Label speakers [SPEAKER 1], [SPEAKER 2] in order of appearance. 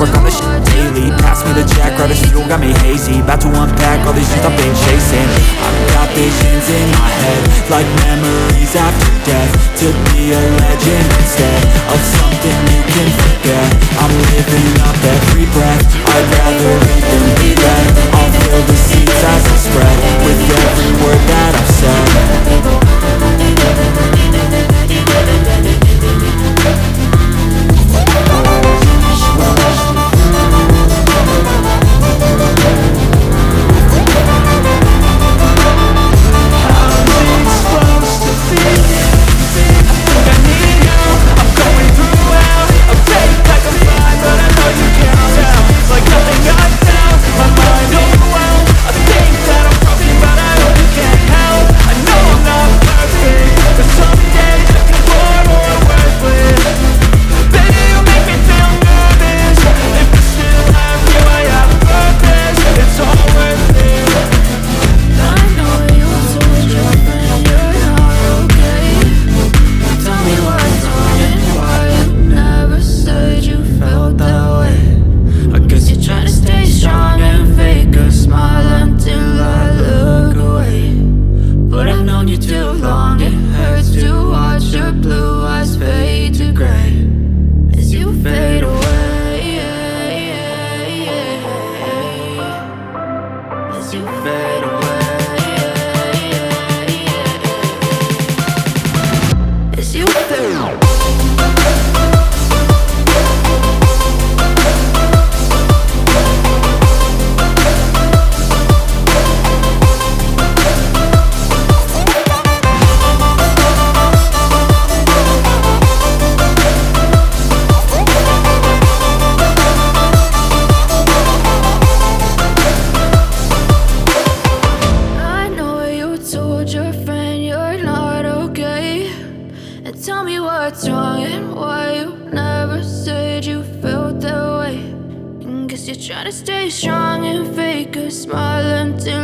[SPEAKER 1] work on this shit daily. Pass me the jack, right as fuel, got me hazy. About to unpack all these dreams I've been chasing. I've got visions in my head, like memories after death. To be a legend instead of something you can forget. I'm living up every breath, I'd rather live than be led. I'll fill the seats as I spread, with every word that I've said.
[SPEAKER 2] Tell me what's wrong and why you never said you felt that way. And guess you're trying to stay strong and fake a smile until